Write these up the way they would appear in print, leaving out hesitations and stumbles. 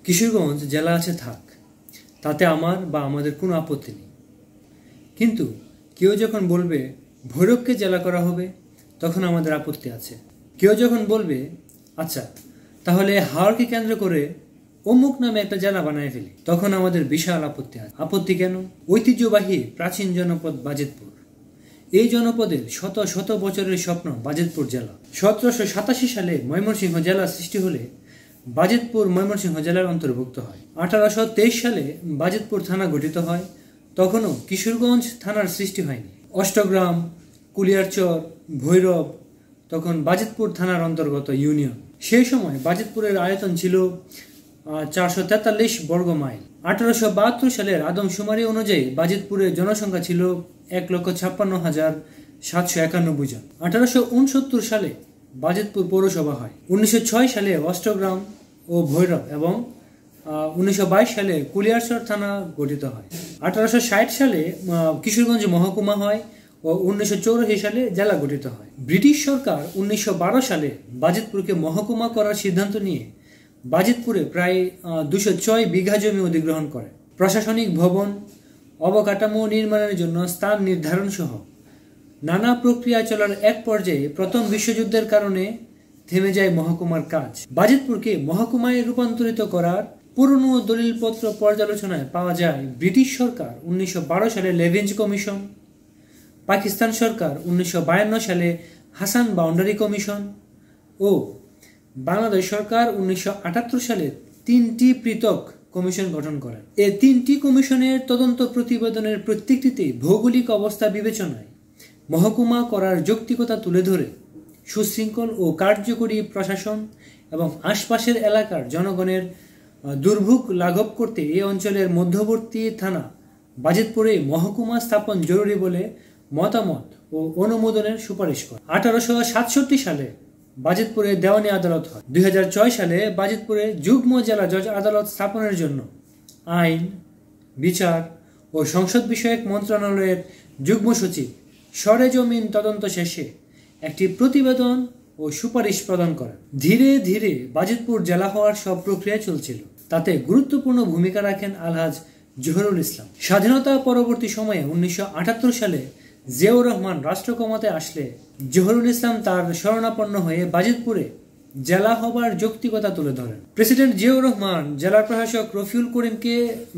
কিশোরগঞ্জ জেলা আছে থাক, তাতে আমার বা আমাদের কোনো আপত্তি নেই। কিন্তু কেউ যখন বলবে ভৈরবকে জেলা করা হবে, তখন আমাদের আপত্তি আছে। কেউ যখন বলবে আচ্ছা তাহলে হাওরকে কেন্দ্র করে অমুক নামে একটা জেলা বানায় ফেলি, তখন আমাদের বিশাল আপত্তি আছে। আপত্তি কেন? ঐতিহ্যবাহী প্রাচীন জনপদ বাজিতপুর, এই জনপদের শত শত বছরের স্বপ্ন বাজিতপুর জেলা। 1787 সালে ময়মনসিংহ জেলা সৃষ্টি হলে বাজিতপুর ময়মনসিংহ জেলার অন্তর্ভুক্ত হয়। 1823 সালে বাজিতপুর থানা গঠিত হয়। তখনও কিশোরগঞ্জ থানার সৃষ্টি হয়নি। অষ্টগ্রাম, কুলিয়ারচর, ভৈরব তখন বাজিতপুর থানার অন্তর্গত ইউনিয়ন। সেই সময় বাজিতপুরের আয়তন ছিল 443 বর্গ মাইল। 1872 সালের আদমশুমারি অনুযায়ী বাজিতপুরের জনসংখ্যা ছিল 1,56,791 জন। 1869 সালে বাজিতপুর পৌরসভা হয়। 1906 সালে অষ্টগ্রাম ও ভৈরব এবং 1922 সালে কুলিয়ারচর থানা গঠিত হয়। 1860 সালে কিশোরগঞ্জ মহকুমা হয় ও 1984 সালে জেলা গঠিত হয়। ব্রিটিশ সরকার 1912 সালে বাজিতপুরকে মহকুমা করার সিদ্ধান্ত নিয়ে বাজিতপুরে প্রায় 206 বিঘা জমি অধিগ্রহণ করে। প্রশাসনিক ভবন, অবকাঠামো নির্মাণের জন্য স্থান নির্ধারণ সহ নানা প্রক্রিয়া চলার এক পর্যায়ে প্রথম বিশ্বযুদ্ধের কারণে থেমে যায় মহকুমার কাজ। বাজিতপুরকে মহকুমায় রূপান্তরিত করার পুরনো দলিলপত্র পর্যালোচনায় পাওয়া যায় ব্রিটিশ সরকার 1912 সালে লেভেঞ্জ কমিশন, পাকিস্তান সরকার 1952 সালে হাসান বাউন্ডারি কমিশন ও বাংলাদেশ সরকার 1978 সালে 3টি পৃথক কমিশন গঠন করেন। এই 3টি কমিশনের তদন্ত প্রতিবেদনের প্রত্যেকটিতে ভৌগোলিক অবস্থা বিবেচনায় মহকুমা করার যৌক্তিকতা তুলে ধরে সুশৃঙ্খল ও কার্যকরী প্রশাসন এবং আশপাশের এলাকার জনগণের দুর্ভোগ লাঘব করতে এই অঞ্চলের মধ্যবর্তী থানা বাজিতপুরে মহকুমা স্থাপন জরুরি বলে মতামত ও অনুমোদনের সুপারিশ করে। 1867 সালে বাজিতপুরে দেওয়ানি আদালত হয়। 2006 সালে বাজিতপুরে যুগ্ম জেলা জজ আদালত স্থাপনের জন্য আইন, বিচার ও সংসদ বিষয়ক মন্ত্রণালয়ের যুগ্ম সচিব সরেজমিন তদন্ত শেষে একটি প্রতিবেদন ও সুপারিশ প্রদান করেন। ধীরে ধীরে বাজিতপুর জেলা হওয়ার সব প্রক্রিয়া চলছিল। তাতে গুরুত্বপূর্ণ ভূমিকা রাখেন আলহাজ জহুরুল ইসলাম। স্বাধীনতা পরবর্তী সময়ে 1978 সালে জিয়াউর রহমান রাষ্ট্র ক্ষমতায় আসলে জহুরুল ইসলাম তার শরণাপন্ন হয়ে বাজিতপুরে জেলা হবার যৌক্তিকতা তুলে ধরেন। প্রেসিডেন্ট জিয়াউর রহমান জেলা প্রশাসক রফিউল করিমকে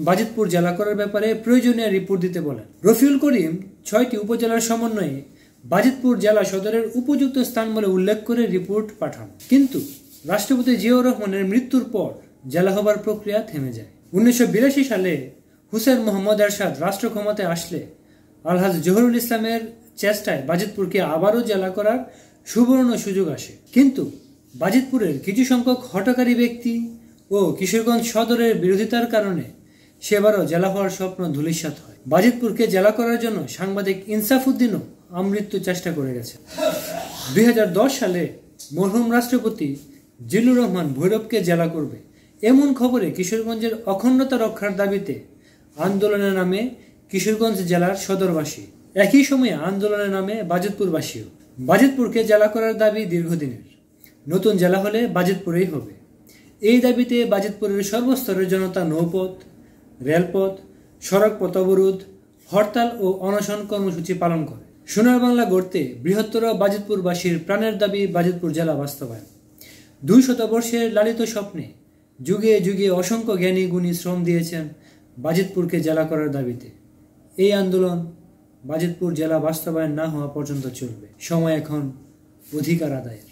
বাজিতপুর জেলা করার ব্যাপারে প্রয়োজনীয় রিপোর্ট দিতে বলেন। রফিউল করিম 6টি উপজেলার সমন্বয়ে বাজিতপুর জেলা সদরের উপযুক্ত স্থান বলে উল্লেখ করে রিপোর্ট পাঠান। কিন্তু রাষ্ট্রপতি জিয়াউর রহমানের মৃত্যুর পর জেলা হবার প্রক্রিয়া থেমে যায়। 1982 সালে হুসেন মোহাম্মদ এরশাদ রাষ্ট্র ক্ষমতায় আসলে আলহাজ জহুরুল ইসলামের চেষ্টায় বাজিতপুরকে আবারও জেলা করার সুবর্ণ সুযোগ আসে। কিন্তু বাজিতপুরের কিছু সংখ্যক হঠকারী ব্যক্তি ও কিশোরগঞ্জ সদরের বিরোধিতার কারণে সেবারও জেলা হওয়ার স্বপ্ন ধূলিসাৎ হয়। বাজিতপুরকে জেলা করার জন্য সাংবাদিক ইনসাফউদ্দিনও আমৃত্যু চেষ্টা করে গেছে। 2010 সালে মরহুম রাষ্ট্রপতি জিল্লুর রহমান ভৈরবকে জেলা করবে এমন খবরে কিশোরগঞ্জের অখণ্ডতা রক্ষার দাবিতে আন্দোলনের নামে কিশোরগঞ্জ জেলার সদরবাসী, একই সময়ে আন্দোলনের নামে বাজিতপুরবাসীও। বাজিতপুরকে জেলা করার দাবি দীর্ঘদিনের। নতুন জেলা হলে বাজিতপুরেই হবে। এই দাবিতে বাজিতপুরের সর্বস্তরের জনতা নৌপথ, রেলপথ, সড়ক পথ অবরোধ, হরতাল ও অনশন কর্মসূচি পালন করে। সোনার বাংলা গড়তে বৃহত্তর বাজিতপুরবাসীর প্রাণের দাবি বাজিতপুর জেলা বাস্তবায়ন। 200 বর্ষের লালিত স্বপ্নে যুগে যুগে অসংখ্য জ্ঞানী গুণী শ্রম দিয়েছেন বাজিতপুরকে জেলা করার দাবিতে। এই আন্দোলন বাজিতপুর জেলা বাস্তবায়ন না হওয়া পর্যন্ত চলবে। সময় এখন অধিকার আদায়ের।